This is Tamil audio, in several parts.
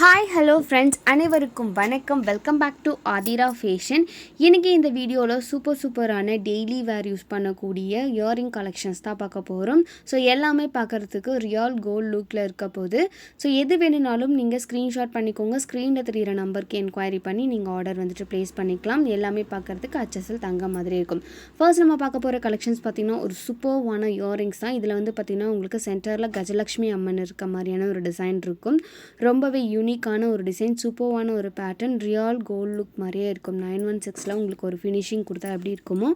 ஹாய் ஹலோ ஃப்ரெண்ட்ஸ், அனைவருக்கும் வணக்கம். Welcome back to Aathira fashion. இன்றைக்கி இந்த வீடியோவில் சூப்பரான டெய்லி வேர் யூஸ் பண்ணக்கூடிய இயரிங் கலெக்ஷன்ஸ் தான் பார்க்க போகிறோம். ஸோ எல்லாமே பார்க்குறதுக்கு ரியல் கோல்டு லுக்கில் இருக்க போது. ஸோ எது வேணுனாலும் நீங்கள் ஸ்க்ரீன்ஷாட் பண்ணிக்கோங்க. ஸ்க்ரீனில் தெரிகிற நம்பருக்கு என்கொயரி பண்ணி நீங்கள் ஆர்டர் வந்துட்டு ப்ளேஸ் பண்ணிக்கலாம். எல்லாமே பார்க்குறதுக்கு HSL தங்க மாதிரி இருக்கும். ஃபர்ஸ்ட் நம்ம பார்க்க போகிற கலெக்ஷன்ஸ் பார்த்திங்கன்னா ஒரு சூப்பர்வான இயரிங்ஸ் தான். இதில் வந்து பார்த்திங்கன்னா உங்களுக்கு சென்டரில் கஜலக்ஷ்மி அம்மன் இருக்க மாதிரியான ஒரு டிசைன் இருக்கும். ரொம்பவே யூனிக்கான ஒரு டிசைன், சூப்பர்வான ஒரு பேட்டர்ன், ரியல் கோல்ட் லுக் மாதிரியே இருக்கும். 916ல் உங்களுக்கு ஒரு ஃபினிஷிங் கொடுத்தா எப்படி இருக்குமோ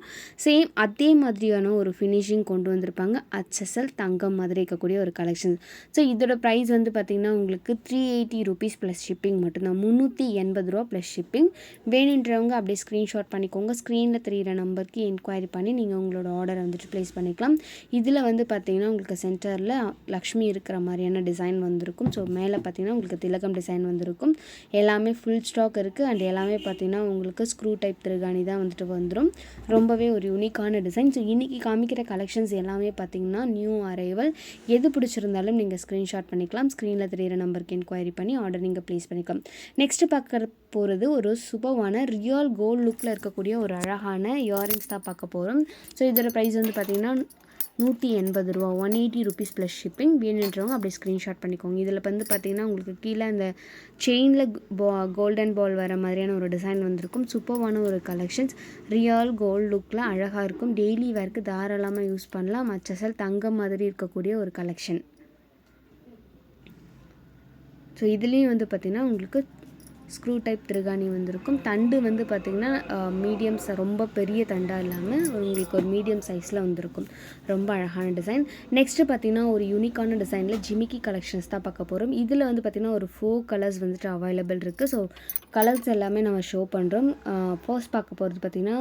சேம் அதே மாதிரியான ஒரு ஃபினிஷிங் கொண்டு வந்திருப்பாங்க. HSL தங்கம் மாதிரி இருக்கக்கூடிய ஒரு கலெக்ஷன். ஸோ இதோட ப்ரைஸ் வந்து பார்த்திங்கன்னா உங்களுக்கு 380 rupees ப்ளஸ் ஷிப்பிங் மட்டும்தான். 380 ரூபா ப்ளஸ் ஷிப்பிங். வேணுன்றவங்க அப்படியே ஸ்க்ரீன்ஷாட் பண்ணிக்கோங்க. ஸ்க்ரீனில் தெரிகிற நம்பருக்கு என்கொயரி பண்ணி நீங்கள் உங்களோட ஆர்டரை வந்துட்டு ப்ளேஸ் பண்ணிக்கலாம். இதில் வந்து பார்த்திங்கன்னா உங்களுக்கு சென்டரில் லக்ஷ்மி இருக்கிற மாதிரியான டிசைன் வந்திருக்கும். ஸோ மேலே பார்த்திங்கன்னா உங்களுக்கு திலகம் டிசைன் வந்திருக்கும். எல்லாமே ஃபுல் ஸ்டாக் இருக்குது. அண்ட் எல்லாமே பார்த்திங்கன்னா உங்களுக்கு ஸ்க்ரூ டைப் திருகாணி தான் வந்துட்டு வந்துடும். ரொம்பவே ஒரு யூனிக்கான டிசைன். ஸோ இன்றைக்கி காமிக்கிற கலெக்ஷன்ஸ் எல்லாமே பார்த்திங்கன்னா நியூ அரைவல். எது பிடிச்சிருந்தாலும் நீங்கள் ஸ்க்ரீன்ஷாட் பண்ணிக்கலாம். ஸ்க்ரீனில் தெரிகிற நம்பருக்கு என்கொயரி பண்ணி ஆர்டர் நீங்கள் ப்ளேஸ் பண்ணிக்கலாம். நெக்ஸ்ட்டு பார்க்க போகிறது ஒரு சூப்பர்வான ரியல் கோல்ட் லுக்கில் இருக்கக்கூடிய ஒரு அழகான இயரிங்ஸ் தான் பார்க்க போகிறோம். ஸோ இதோட ப்ரைஸ் வந்து பார்த்திங்கன்னா 180 ரூபா, 180 rupees ப்ளஸ் ஷிப்பிங். வேணுன்றவங்க அப்படியே ஸ்க்ரீன்ஷாட் பண்ணிக்கோங்க. இதில் வந்து பார்த்திங்கன்னா உங்களுக்கு கீழே அந்த செயினில் கோல்டன் பால் வர மாதிரியான ஒரு டிசைன் வந்திருக்கும். சூப்பர்வான ஒரு கலெக்ஷன்ஸ். ரியல் கோல்ட் லுக்கில் அழகாக இருக்கும். டெய்லி வேர்க்கு தாராளமாக யூஸ் பண்ணலாம். HSL தங்கம் மாதிரி இருக்கக்கூடிய ஒரு கலெக்ஷன். ஸோ இதுலேயும் வந்து பார்த்திங்கன்னா உங்களுக்கு ஸ்க்ரூ டைப் திருகாணி வந்திருக்கும். தண்டு வந்து பார்த்திங்கன்னா மீடியம் ரொம்ப பெரிய தண்டாக இல்லாமல் உங்களுக்கு ஒரு மீடியம் சைஸில் வந்திருக்கும். ரொம்ப அழகான டிசைன். நெக்ஸ்ட்டு பார்த்திங்கன்னா ஒரு யூனிக்கான டிசைனில் ஜிமிக்கி கலெக்ஷன்ஸ் தான் பார்க்க போகிறோம். இதில் வந்து பார்த்திங்கன்னா ஒரு 4 கலர்ஸ் வந்துட்டு அவைலபிள் இருக்குது. ஸோ கலர்ஸ் எல்லாமே நம்ம ஷோ பண்ணுறோம். ஃபர்ஸ்ட் பார்க்க போகிறது பார்த்திங்கன்னா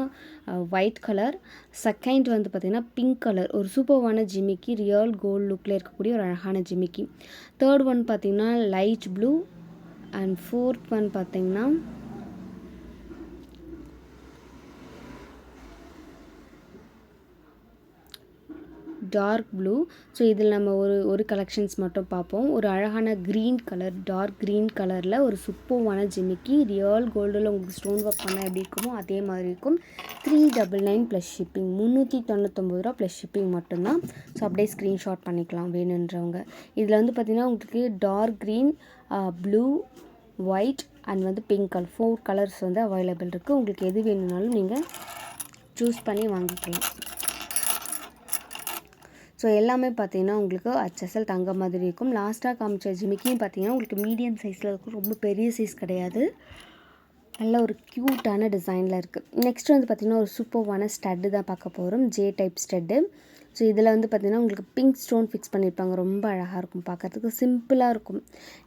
ஒயிட் கலர். செகண்ட் வந்து பார்த்திங்கன்னா பிங்க் கலர். ஒரு சூப்பர்வான ஜிமிக்கி, ரியல் கோல்ட் லுக்கில் இருக்கக்கூடிய ஒரு அழகான ஜிமிக்கி. தேர்ட் ஒன் பார்த்திங்கன்னா light blue. And fourth one பார்த்திங்கன்னா டார்க் ப்ளூ. ஸோ இதில் நம்ம ஒரு கலெக்ஷன்ஸ் மட்டும் பார்ப்போம். ஒரு அழகான க்ரீன் கலர், டார்க் க்ரீன் கலரில் ஒரு சூப்பர்வான ஜிமிக்கி. ரியல் கோல்டில் உங்களுக்கு ஸ்டோன் ஒர்க் பண்ணால் எப்படி இருக்குமோ அதே மாதிரி இருக்கும். 399 ப்ளஸ் ஷிப்பிங். 399 ரூபா ப்ளஸ் ஷிப்பிங் மட்டும்தான். ஸோ அப்படியே ஸ்க்ரீன்ஷாட் பண்ணிக்கலாம் வேணுன்றவங்க. இதில் வந்து பார்த்திங்கன்னா உங்களுக்கு dark green, blue, white and வந்து பிங்க் கலர் 4 கலர்ஸ் வந்து அவைலபிள் இருக்குது. உங்களுக்கு எது வேணும்னாலும் நீங்கள் சூஸ் பண்ணி வாங்கிக்கலாம். ஸோ எல்லாமே பார்த்திங்கன்னா உங்களுக்கு HSL தங்க மாதிரி இருக்கும். லாஸ்ட்டாக காமிச்ச ஜிமிக்கியும் பார்த்திங்கன்னா உங்களுக்கு மீடியம் சைஸில் இருக்கும். ரொம்ப பெரிய சைஸ் கிடையாது. நல்ல ஒரு க்யூட்டான டிசைனில் இருக்குது. நெக்ஸ்ட் வந்து பார்த்திங்கன்னா ஒரு சூப்பர்வான ஸ்டட்டு தான் பார்க்க போகிறோம். J type stud. ஸோ இதில் வந்து பார்த்திங்கன்னா உங்களுக்கு பிங்க் ஸ்டோன் ஃபிக்ஸ் பண்ணியிருப்பாங்க. ரொம்ப அழகாக இருக்கும். பார்க்குறதுக்கு சிம்பிளாக இருக்கும்.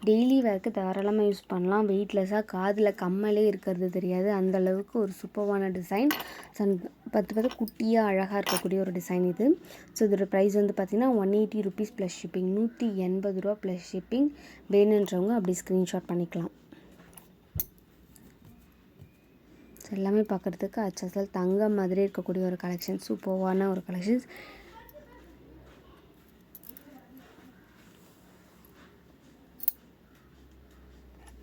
டெய்லி வேர்க்கு தாராளமாக யூஸ் பண்ணலாம். வெயிட்லெஸ்ஸாக, காதில் கம்மலே இருக்கிறது தெரியாது. அந்தளவுக்கு ஒரு சூப்பர்வான டிசைன். பார்த்து குட்டியாக அழகாக இருக்கக்கூடிய ஒரு டிசைன் இது. ஸோ இதோட ப்ரைஸ் வந்து பார்த்திங்கன்னா 180 rupees ப்ளஸ் ஷிப்பிங். 180 ரூபா ப்ளஸ் ஷிப்பிங். வேணுன்றவங்க அப்படி ஸ்க்ரீன்ஷாட் பண்ணிக்கலாம். எல்லாமே பார்க்குறதுக்கு HSL தங்கம் மாதிரி இருக்கக்கூடிய ஒரு கலெக்ஷன். சூப்பர்வான ஒரு கலெக்ஷன்ஸ்.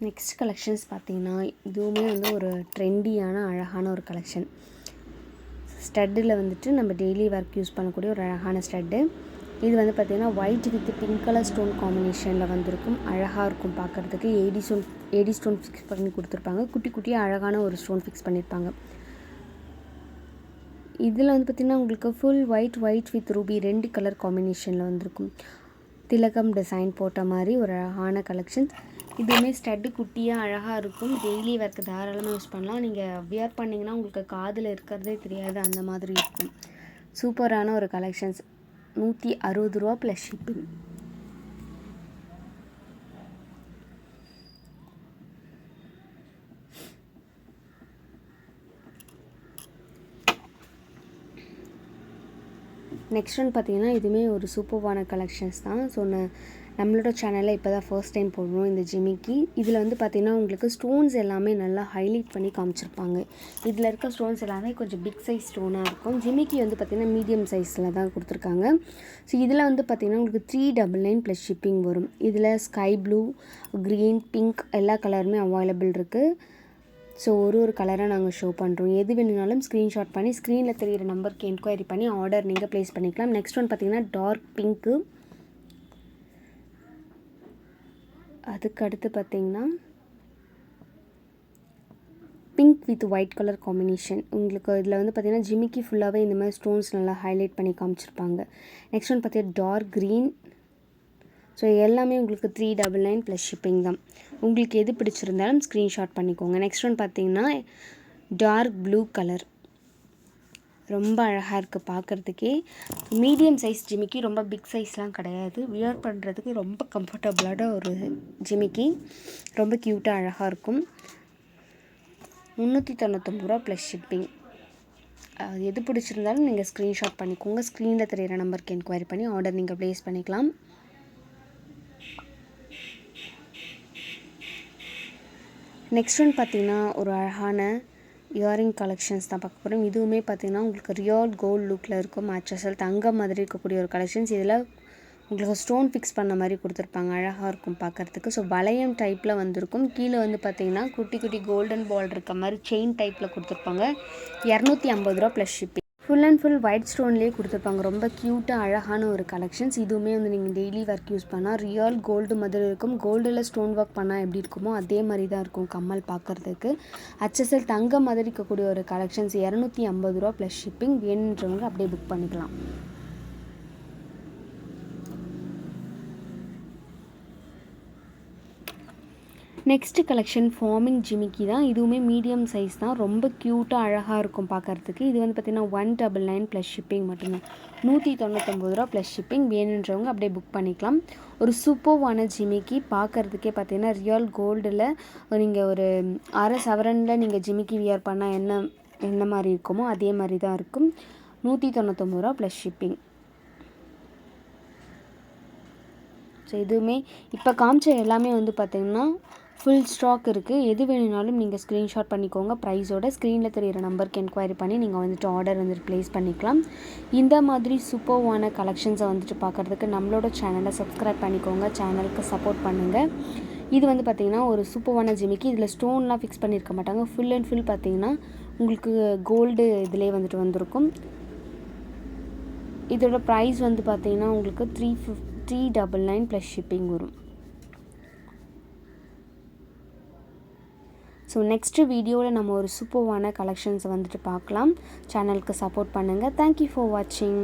நெக்ஸ்ட் கலெக்ஷன்ஸ் பார்த்திங்கன்னா இதுவுமே வந்து ஒரு ட்ரெண்டியான அழகான ஒரு கலெக்ஷன். ஸ்டட்டில் வந்துட்டு நம்ம டெய்லி ஒர்க் யூஸ் பண்ணக்கூடிய ஒரு அழகான ஸ்டட்டு. இது வந்து பார்த்திங்கன்னா white with pink colour stone காம்பினேஷனில் வந்திருக்கும். அழகாக இருக்கும் பார்க்குறதுக்கு. ஏடி ஸ்டோன் ஃபிக்ஸ் பண்ணி கொடுத்துருப்பாங்க. குட்டி குட்டியாக அழகான ஒரு ஸ்டோன் ஃபிக்ஸ் பண்ணியிருப்பாங்க. இதில் வந்து பார்த்திங்கன்னா உங்களுக்கு full white with Ruby 2 colour காம்பினேஷனில் வந்திருக்கும். திலகம் டிசைன் போட்ட மாதிரி ஒரு அழகான கலெக்ஷன்ஸ். இதுவுமே ஸ்டட்டு குட்டியாக அழகாக இருக்கும். டெய்லி ஒர்க்கு தாராளமாக யூஸ் பண்ணலாம். நீங்கள் வியர் பண்ணிங்கன்னா உங்களுக்கு காதில் இருக்கிறதே தெரியாது. அந்த மாதிரி இருக்கும். சூப்பரான ஒரு கலெக்ஷன்ஸ். 160 ரூபா ப்ளஸ் ஷிப்பிங். நெக்ஸ்ட் ஒன் பார்த்திங்கன்னா இதுவுமே ஒரு சூப்பர்வான கலெக்ஷன்ஸ் தான். ஸோ நம்மளோட சேனலில் இப்போ தான் ஃபர்ஸ்ட் டைம் போடுறோம் இந்த ஜிமிக்கி. இதில் வந்து பார்த்திங்கன்னா உங்களுக்கு ஸ்டோன்ஸ் எல்லாமே நல்லா ஹைலைட் பண்ணி காமிச்சிருப்பாங்க. இதில் இருக்க ஸ்டோன்ஸ் எல்லாமே கொஞ்சம் பிக் சைஸ் ஸ்டோனாக இருக்கும். ஜிமிக்கி வந்து பார்த்திங்கன்னா மீடியம் சைஸில் தான் கொடுத்துருக்காங்க. ஸோ இதில் வந்து பார்த்திங்கன்னா உங்களுக்கு 399 ப்ளஸ் ஷிப்பிங் வரும். இதில் ஸ்கை ப்ளூ, க்ரீன், பிங்க் எல்லா கலருமே அவைலபிள் இருக்குது. ஸோ ஒரு கலராக நாங்கள் ஷோ பண்ணுறோம். எது வேணுனாலும் ஸ்க்ரீன்ஷாட் பண்ணி ஸ்க்ரீனில் தெரிகிற நம்பருக்கு என்கொயரி பண்ணி ஆர்டர் நீங்கள் ப்ளேஸ் பண்ணிக்கலாம். நெக்ஸ்ட் ஒன் பார்த்திங்கன்னா டார்க் பிங்க்கு. அதுக்கு அடுத்து பார்த்திங்கன்னா pink with white colour combination. உங்களுக்கு இதில் வந்து பார்த்திங்கன்னா ஜிமிக்கி ஃபுல்லாகவே இந்த மாதிரி ஸ்டோன்ஸ் நல்லா ஹைலைட் பண்ணி காமிச்சிருப்பாங்க. நெக்ஸ்ட் ஒன் பார்த்திங்கன்னா டார்க் க்ரீன். ஸோ எல்லாமே உங்களுக்கு 399 ப்ளஸ் ஷிப்பிங் தான். உங்களுக்கு எது பிடிச்சிருந்தாலும் ஸ்க்ரீன்ஷாட் பண்ணிக்கோங்க. நெக்ஸ்ட் ஒன் பார்த்திங்கன்னா டார்க் ப்ளூ கலர். ரொம்ப அழகாக இருக்குது பார்க்குறதுக்கே. மீடியம் சைஸ் ஜிமிக்கி, ரொம்ப பிக் சைஸ்லாம் கிடையாது. வியர் பண்ணுறதுக்கு ரொம்ப கம்ஃபர்டபுளான ஒரு ஜிமிக்கி. ரொம்ப க்யூட்டாக அழகாக இருக்கும். 399 ரூபா ப்ளஸ் ஷிப்பிங். எது பிடிச்சிருந்தாலும் நீங்கள் ஸ்க்ரீன்ஷாட் பண்ணிக்கோங்க. ஸ்க்ரீனில் தெரிகிற நம்பருக்கு என்கொயரி பண்ணி ஆர்டர் நீங்கள் ப்ளேஸ் பண்ணிக்கலாம். நெக்ஸ்ட் ஒன் பார்த்திங்கன்னா ஒரு அழகான இயரிங் கலெக்ஷன்ஸ் தான் பார்க்க போகிறோம். இதுவுமே பார்த்திங்கன்னா உங்களுக்கு ரியல் கோல்டு லுக்கில் இருக்கும். HSL தங்கம் மாதிரி இருக்கக்கூடிய ஒரு கலெக்ஷன்ஸ். இதில் உங்களுக்கு ஸ்டோன் ஃபிக்ஸ் பண்ண மாதிரி கொடுத்துருப்பாங்க. அழகாக இருக்கும் பார்க்குறதுக்கு. ஸோ வளையம் டைப்பில் வந்திருக்கும். கீழே வந்து பார்த்திங்கன்னா குட்டி குட்டி கோல்டன் பால் இருக்க மாதிரி செயின் டைப்பில் கொடுத்துருப்பாங்க. 250 ரூபா plus shipping. Full and full white ஸ்டோன்லேயே கொடுத்துருப்பாங்க. ரொம்ப க்யூட்டாக அழகான ஒரு கலெக்ஷன்ஸ். இதுவுமே வந்து நீங்கள் டெய்லி ஒர்க் யூஸ் பண்ணால் ரியல் கோல்டு மாதிரி இருக்கும். கோல்டில் ஸ்டோன் ஒர்க் பண்ணால் எப்படி இருக்குமோ அதே மாதிரி தான் இருக்கும் கம்மல் பார்க்குறதுக்கு. HSL தங்கம் மாதிரி இருக்கக்கூடிய ஒரு கலெக்ஷன்ஸ். 250 ரூபா ப்ளஸ் ஷிப்பிங். வேணுன்றவங்க அப்படியே புக் பண்ணிக்கலாம். நெக்ஸ்ட்டு கலெக்ஷன் ஃபார்மிங் ஜிமிக்கி தான். இதுவுமே மீடியம் சைஸ் தான். ரொம்ப க்யூட்டாக அழகாக இருக்கும் பார்க்குறதுக்கு. இது வந்து பார்த்திங்கன்னா 199 ப்ளஸ் ஷிப்பிங் மட்டும்தான். 199 ரூபா ப்ளஸ் ஷிப்பிங். வேணுன்றவங்க அப்படியே புக் பண்ணிக்கலாம். ஒரு சூப்பர்வான ஜிமிக்கி. பார்க்குறதுக்கே பார்த்திங்கன்னா ரியல் கோல்டில் நீங்கள் ஒரு அரை சவரனில் நீங்கள் ஜிமிக்கி வியர் பண்ணால் என்ன மாதிரி இருக்குமோ அதே மாதிரி தான் இருக்கும். 199 ரூபா ப்ளஸ் ஷிப்பிங். ஸோ இதுவுமே இப்போ காமிச்ச எல்லாமே வந்து பார்த்திங்கன்னா ஃபுல் ஸ்டாக் இருக்குது. எது வேணுனாலும் நீங்கள் ஸ்க்ரீன்ஷாட் பண்ணிக்கோங்க. ப்ரைஸோட ஸ்க்ரீனில் தெரிகிற நம்பருக்கு என்கொயரி பண்ணி நீங்கள் வந்துட்டு ஆர்டர் வந்துட்டு ப்ளேஸ் பண்ணிக்கலாம். இந்த மாதிரி சூப்பர்வான கலெக்ஷன்ஸை வந்துட்டு பார்க்குறதுக்கு நம்மளோட சேனலை சப்ஸ்கிரைப் பண்ணிக்கோங்க. சேனலுக்கு சப்போர்ட் பண்ணுங்கள். இது வந்து பார்த்திங்கன்னா ஒரு சூப்பர்வான ஜிமிக்கி. இதில் ஸ்டோன்லாம் ஃபிக்ஸ் பண்ணியிருக்க மாட்டாங்க. ஃபுல் அண்ட் ஃபுல் பார்த்திங்கன்னா உங்களுக்கு கோல்டு இதிலே வந்துட்டு வந்திருக்கும். இதோட ப்ரைஸ் வந்து பார்த்திங்கன்னா உங்களுக்கு 399 ப்ளஸ் ஷிப்பிங் வரும். ஸோ நெக்ஸ்ட்டு வீடியோவில் நம்ம ஒரு சூப்பர்வான கலெக்ஷன்ஸை வந்துட்டு பார்க்கலாம். சேனலுக்கு சப்போர்ட் பண்ணுங்கள். தேங்க்யூ ஃபார் வாட்சிங்.